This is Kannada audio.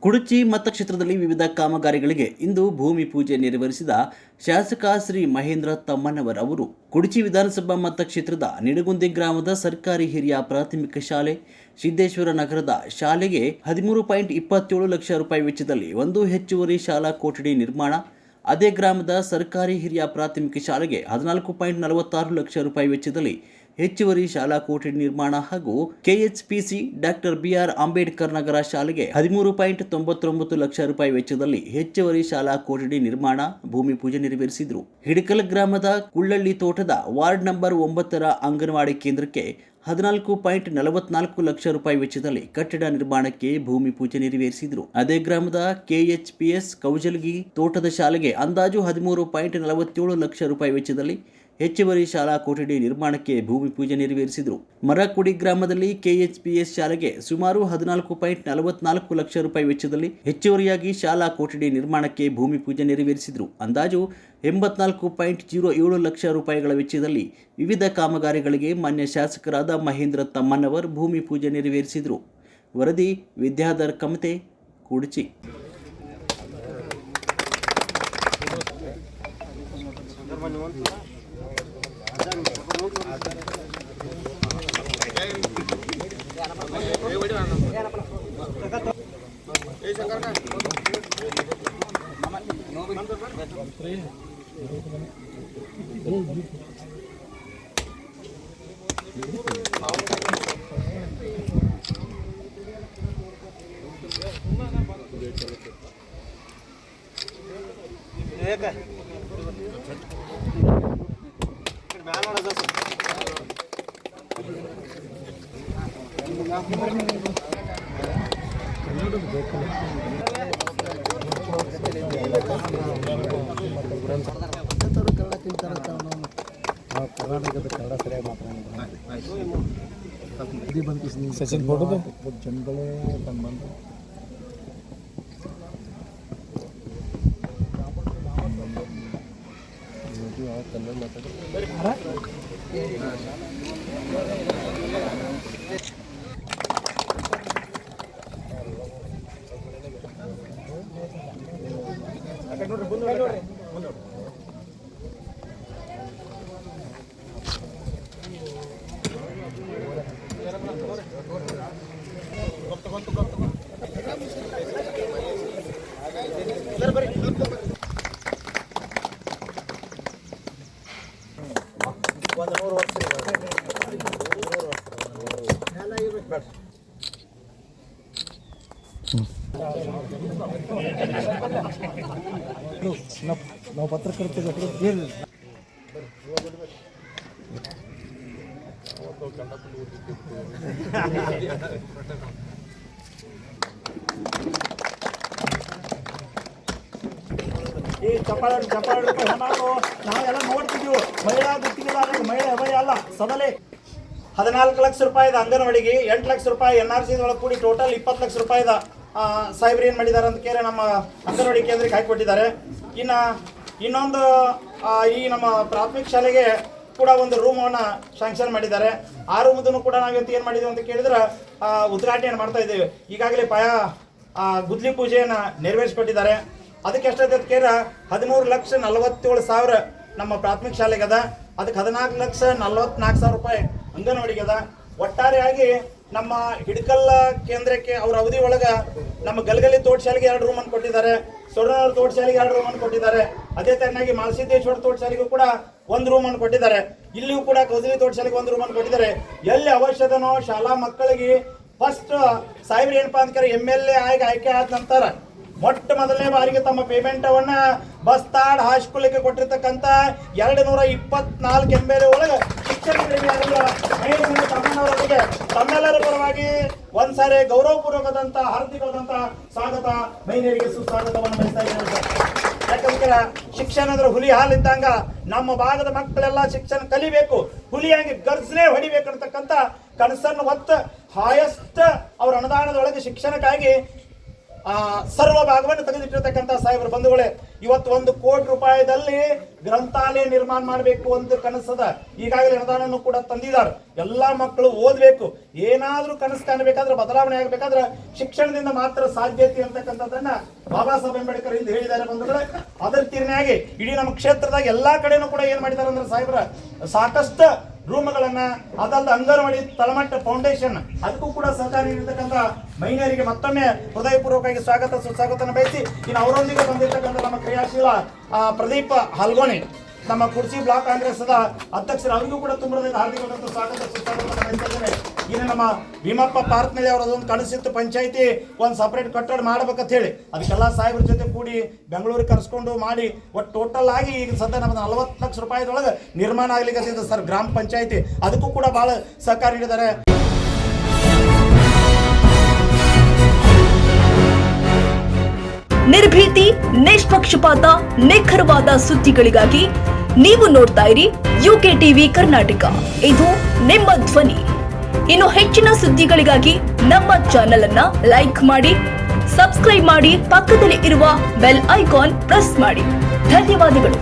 ಕುಡಚಿ ಮತಕ್ಷೇತ್ರದಲ್ಲಿ ವಿವಿಧ ಕಾಮಗಾರಿಗಳಿಗೆ ಇಂದು ಭೂಮಿ ಪೂಜೆ ನೆರವೇರಿಸಿದ ಶಾಸಕ ಶ್ರೀ ಮಹೇಂದ್ರ ತಮ್ಮಣ್ಣವರ್ ಅವರು ಕುಡಚಿ ವಿಧಾನಸಭಾ ಮತಕ್ಷೇತ್ರದ ನಿಡಗುಂದಿ ಗ್ರಾಮದ ಸರ್ಕಾರಿ ಹಿರಿಯ ಪ್ರಾಥಮಿಕ ಶಾಲೆ ಸಿದ್ದೇಶ್ವರ ನಗರದ ಶಾಲೆಗೆ 13.27 ಲಕ್ಷ ರೂಪಾಯಿ ವೆಚ್ಚದಲ್ಲಿ ಒಂದು ಹೆಚ್ಚುವರಿ ಶಾಲಾ ಕೊಠಡಿ ನಿರ್ಮಾಣ, ಅದೇ ಗ್ರಾಮದ ಸರ್ಕಾರಿ ಹಿರಿಯ ಪ್ರಾಥಮಿಕ ಶಾಲೆಗೆ 14.46 ಲಕ್ಷ ರೂಪಾಯಿ ವೆಚ್ಚದಲ್ಲಿ ಹೆಚ್ಚುವರಿ ಶಾಲಾ ಕೊಠಡಿ ನಿರ್ಮಾಣ ಹಾಗೂ ಕೆಎಚ್ಪಿಸಿ ಡಾಕ್ಟರ್ ಬಿಆರ್ ಅಂಬೇಡ್ಕರ್ ನಗರ ಶಾಲೆಗೆ 13.99 ಲಕ್ಷ ರೂಪಾಯಿ ವೆಚ್ಚದಲ್ಲಿ ಹೆಚ್ಚುವರಿ ಶಾಲಾ ಕೊಠಡಿ ನಿರ್ಮಾಣ ಭೂಮಿ ಪೂಜೆ ನೆರವೇರಿಸಿದರು. ಹಿಡಕಲ್ ಗ್ರಾಮದ ಕುಳ್ಳಳ್ಳಿ ತೋಟದ ವಾರ್ಡ್ ನಂಬರ್ 9ರ ಅಂಗನವಾಡಿ ಕೇಂದ್ರಕ್ಕೆ 14.44 ಲಕ್ಷ ರೂಪಾಯಿ ವೆಚ್ಚದಲ್ಲಿ ಕಟ್ಟಡ ನಿರ್ಮಾಣಕ್ಕೆ ಭೂಮಿ ಪೂಜೆ ನೆರವೇರಿಸಿದರು. ಅದೇ ಗ್ರಾಮದ ಕೆಎಚ್ಪಿಎಸ್ ಕೌಜಲ್ಗಿ ತೋಟದ ಶಾಲೆಗೆ ಅಂದಾಜು 13.47 ಲಕ್ಷ ರೂಪಾಯಿ ವೆಚ್ಚದಲ್ಲಿ ಹೆಚ್ಚುವರಿ ಶಾಲಾ ಕೊಠಡಿ ನಿರ್ಮಾಣಕ್ಕೆ ಭೂಮಿ ಪೂಜೆ ನೆರವೇರಿಸಿದರು. ಮರಕುಡಿ ಗ್ರಾಮದಲ್ಲಿ ಕೆಎಚ್ಪಿಎಸ್ ಶಾಲೆಗೆ ಸುಮಾರು 14.44 ಲಕ್ಷ ರೂಪಾಯಿ ವೆಚ್ಚದಲ್ಲಿ ಹೆಚ್ಚುವರಿಯಾಗಿ ಶಾಲಾ ಕೊಠಡಿ ನಿರ್ಮಾಣಕ್ಕೆ ಭೂಮಿ ಪೂಜೆ ನೆರವೇರಿಸಿದರು. ಅಂದಾಜು 84.07 ಲಕ್ಷ ರೂಪಾಯಿಗಳ ವೆಚ್ಚದಲ್ಲಿ ವಿವಿಧ ಕಾಮಗಾರಿಗಳಿಗೆ ಮಾನ್ಯ ಶಾಸಕರಾದ ಮಹೇಂದ್ರ ತಮ್ಮಣ್ಣವರ್ ಭೂಮಿ ಪೂಜೆ ನೆರವೇರಿಸಿದರು. ವರದಿ ವಿದ್ಯಾಧರ್ ಕಮತೆ, ಕುಡಚಿ. ಕರ್ನಾಟಕದ ಕನ್ನಡ ಸರಿಯಾಗಿ ಮಾತಾಡೋದು ಸಚಿನ್ ಫೋಟೋದು ಜನಗಳೇ ಬಂದು ಕನ್ನಡ ಮಾತಾಡೋದು ನಾವು ಪತ್ರಕರ್ತರು ಈ ಚಪ್ಪಾಳೆ ನಾವೆಲ್ಲ ನೋಡ್ತಿದ್ದೀವಿ. ಮಹಿಳಾ ಗುತ್ತಿಗೆದಾರರಿಗೆ ಮಹಿಳೆ ಅಭಯ ಅಲ್ಲ ಸದಲೆ 14 ಲಕ್ಷ ರೂಪಾಯಿದ ಅಂಗನವಾಡಿಗೆ 8 ಲಕ್ಷ ರೂಪಾಯಿ NRC ಒಳಗೆ ಕೂಡಿ ಟೋಟಲ್ 20 ಲಕ್ಷ ರೂಪಾಯಿದ ಸಾಹೇಬ್ರು ಏನು ಮಾಡಿದ್ದಾರೆ ಅಂತ ಕೇಳಿ ನಮ್ಮ ಅಂಗನವಾಡಿ ಕೇಂದ್ರಕ್ಕೆ ಹಾಕಿಕೊಟ್ಟಿದ್ದಾರೆ. ಇನ್ನೊಂದು ಈ ನಮ್ಮ ಪ್ರಾಥಮಿಕ ಶಾಲೆಗೆ ಕೂಡ ಒಂದು ರೂಮನ್ನು ಶಾಂಕ್ಷನ್ ಮಾಡಿದ್ದಾರೆ. ಆ ರೂಮದನ್ನು ಕೂಡ ನಾವು ಇವತ್ತು ಏನು ಮಾಡಿದ್ದೀವಿ ಅಂತ ಕೇಳಿದ್ರೆ ಉದ್ಘಾಟನೆ ಮಾಡ್ತಾ ಇದ್ದೇವೆ. ಈಗಾಗಲೇ ಗುದ್ಲಿ ಪೂಜೆಯನ್ನು ನೆರವೇರಿಸಿಕೊಟ್ಟಿದ್ದಾರೆ. ಅದಕ್ಕೆ ಎಷ್ಟಾಯ್ತು ಅಂತ ಕೇಳಿದ್ರೆ 13,47,000 ನಮ್ಮ ಪ್ರಾಥಮಿಕ ಶಾಲೆಗೆ ಅದ. ಅದಕ್ಕೆ 14,44,000 ರೂಪಾಯಿ ಅಂಗನವಾಡಿಗೆ ಅದ. ಒಟ್ಟಾರೆಯಾಗಿ ನಮ್ಮ ಹಿಡಕಲ್ ಕೇಂದ್ರಕ್ಕೆ ಅವ್ರ ಅವಧಿ ಒಳಗೆ ನಮ್ಮ ಗಲಗಲಿ ತೋಟ ಶಾಲೆಗೆ 2 ರೂಮನ್ನು ಕೊಟ್ಟಿದ್ದಾರೆ. ಸೊರನೂರು ತೋಟ ಶಾಲೆಗೆ 2 ರೂಮನ್ನು ಕೊಟ್ಟಿದ್ದಾರೆ. ಅದೇ ತರನಾಗಿ ಮಾಲಸಿದ್ದೇಶ್ವರ ತೋಟ ಶಾಲೆಗೂ ಕೂಡ 1 ರೂಮನ್ನು ಕೊಟ್ಟಿದ್ದಾರೆ. ಇಲ್ಲಿಯೂ ಕೂಡ ಕೌದಲಿ ತೋಟ ಶಾಲೆಗೆ 1 ರೂಮನ್ನು ಕೊಟ್ಟಿದ್ದಾರೆ. ಎಲ್ಲಿ ಅವಶ್ಯದನೋ ಶಾಲಾ ಮಕ್ಕಳಿಗೆ ಫಸ್ಟ್ ಸಾಹೇಬ್ರು ಏನಪ್ಪಾ ಅಂತ MLA ಆಗಿ ಆಯ್ಕೆ ಆದ ನಂತರ ಮೊಟ್ಟ ಮೊದಲನೇ ಬಾರಿಗೆ ತಮ್ಮ ಪೇಮೆಂಟವನ್ನು ಬಸ್ತಾಡ್ ಹೈಸ್ಕೂಲಿಗೆ ಕೊಟ್ಟಿರ್ತಕ್ಕಂಥ 224 MLA ಒಳಗೆ ಶಿಕ್ಷಕರಿಗೆ ತಮ್ಮನವರಿಗೆ ತಮ್ಮೆಲ್ಲರ ಪರವಾಗಿ ಒಂದ್ಸಾರಿ ಗೌರವಪೂರ್ವಕದಂತ ಹಾರ್ದಿಕವಾದಂತಹ ಸ್ವಾಗತ, ಮಹಿಳೆಯರಿಗೆ ಸುಸ್ವಾಗತವನ್ನು ಬಯಸ್ತಾ ಇದ್ದೇನೆ. ಯಾಕಂದ್ರೆ ಶಿಕ್ಷಣ ಅಂದ್ರೆ ಹುಲಿ ಹಾಲಿದ್ದಂಗ ನಮ್ಮ ಭಾಗದ ಮಕ್ಕಳೆಲ್ಲ ಶಿಕ್ಷಣ ಕಲಿಬೇಕು, ಹುಲಿಯಾಗಿ ಗರ್ಜನೆ ಹೊಡಿಬೇಕಂತಕ್ಕಂಥ ಕನಸನ್ನು ಹೊತ್ತು ಹೈಯೆಸ್ಟ್ ಅವರ ಅನುದಾನದೊಳಗೆ ಶಿಕ್ಷಣಕ್ಕಾಗಿ ಸರ್ವ ಭಾಗವನ್ನು ತೆಗೆದಿಟ್ಟಿರ್ತಕ್ಕಂಥ ಸಾಹೇಬರ ಬಂಧುಗಳೇ, ಇವತ್ತು 1 ಕೋಟಿ ರೂಪಾಯಿದಲ್ಲಿ ಗ್ರಂಥಾಲಯ ನಿರ್ಮಾಣ ಮಾಡಬೇಕು ಅಂತ ಕನಸದ. ಈಗಾಗಲೇ ಅನುದಾನವನ್ನು ಕೂಡ ತಂದಿದ್ದಾರೆ. ಎಲ್ಲಾ ಮಕ್ಕಳು ಓದಬೇಕು. ಏನಾದ್ರೂ ಕನಸು ಕಾಣಬೇಕಾದ್ರೆ, ಬದಲಾವಣೆ ಆಗಬೇಕಾದ್ರೆ ಶಿಕ್ಷಣದಿಂದ ಮಾತ್ರ ಸಾಧ್ಯತೆ ಅಂತಕ್ಕಂಥದ್ದನ್ನ ಬಾಬಾ ಸಾಹೇಬ್ ಅಂಬೇಡ್ಕರ್ ಇಂದ ಹೇಳಿದ್ದಾರೆ ಬಂಧುಗಳೇ. ಅದರ ತೀರ್ಣೆಯಾಗಿ ಇಡೀ ನಮ್ಮ ಕ್ಷೇತ್ರದಾಗ ಎಲ್ಲಾ ಕಡೆನೂ ಕೂಡ ಏನ್ ಮಾಡಿದ್ದಾರೆ ಅಂದ್ರೆ ಸಾಹೇಬ್ರ ಸಾಕಷ್ಟು ರೂಮ್ಗಳನ್ನ, ಅದಲ್ಲದೆ ಅಂಗನವಾಡಿ ತಳಮಟ್ಟ ಫೌಂಡೇಶನ್ ಅದಕ್ಕೂ ಕೂಡ ಸಹಕಾರ ನೀಡಿರ್ತಕ್ಕಂಥ ಮಹಿಳೆಯರಿಗೆ ಮತ್ತೊಮ್ಮೆ ಹೃದಯಪೂರ್ವಕವಾಗಿ ಸ್ವಾಗತ ಸುಸ್ವಾಗತನ ಬಯಸಿ, ಇನ್ನು ಅವರೊಂದಿಗೆ ಬಂದಿರತಕ್ಕಂಥ ನಮ್ಮ ಕ್ರಿಯಾಶೀಲ ಪ್ರದೀಪ್ ಹಲ್ಗೋಣಿ, ನಮ್ಮ ಕುರ್ಸಿ ಬ್ಲಾಕ್ ಕಾಂಗ್ರೆಸ್ದ ಅಧ್ಯಕ್ಷರು, ಅವರಿಗೂ ಕೂಡ ತುಂಬ ಹಾರ್ದಿಕವಾದಂಥ ಸ್ವಾಗತ ಸುಸ್ವಾಗತನ ಬಯಸಿದ್ದೇನೆ. ಇನ್ನು ನಮ್ಮ ಭೀಮಪ್ಪ ಪಾರ್ಕ್ನಲ್ಲಿ ಅವರದೊಂದು ಕನಸಿತ್ತು, ಪಂಚಾಯತಿ ಒಂದು ಸಪರೇಟ್ ಕಟ್ಟಡ ಮಾಡ್ಬೇಕಂತ ಹೇಳಿ. ಅದಕ್ಕೆಲ್ಲ ಸಾಹೇಬ್ರ ಜೊತೆ ಕೂಡಿ ಬೆಂಗಳೂರಿಗೆ ಕರೆಸ್ಕೊಂಡು ಮಾಡಿ ಒಟ್ಟು ಟೋಟಲ್ ಆಗಿ ಈಗ ಸದ್ಯ ನಮ್ಮದು 40 ಲಕ್ಷ ರೂಪಾಯಿದೊಳಗೆ ನಿರ್ಮಾಣ ಆಗ್ಲಿಕ್ಕೆ ಸರ್ ಗ್ರಾಮ ಪಂಚಾಯತಿ. ಅದಕ್ಕೂ ಕೂಡ ಬಹಳ ಸಹಕಾರ ನೀಡಿದ್ದಾರೆ. ನಿರ್ಭೀತಿ, ನಿಷ್ಪಕ್ಷಪಾತ, ನಿಖರವಾದ ಸುದ್ದಿಗಳಿಗಾಗಿ ನೀವು ನೋಡ್ತಾ ಇರಿ ಯುಕೆ ಟಿವಿ ಕರ್ನಾಟಕ. ಇದು ನಿಮ್ಮ ಧ್ವನಿ. ಇನ್ನು ಹೆಚ್ಚಿನ ಸುದ್ದಿಗಳಿಗಾಗಿ ನಮ್ಮ ಚಾನೆಲ್ ಅನ್ನ ಲೈಕ್ ಮಾಡಿ, ಸಬ್ಸ್ಕ್ರೈಬ್ ಮಾಡಿ, ಪಕ್ಕದಲ್ಲಿ ಇರುವ ಬೆಲ್ ಐಕಾನ್ ಪ್ರೆಸ್ ಮಾಡಿ. ಧನ್ಯವಾದಗಳು.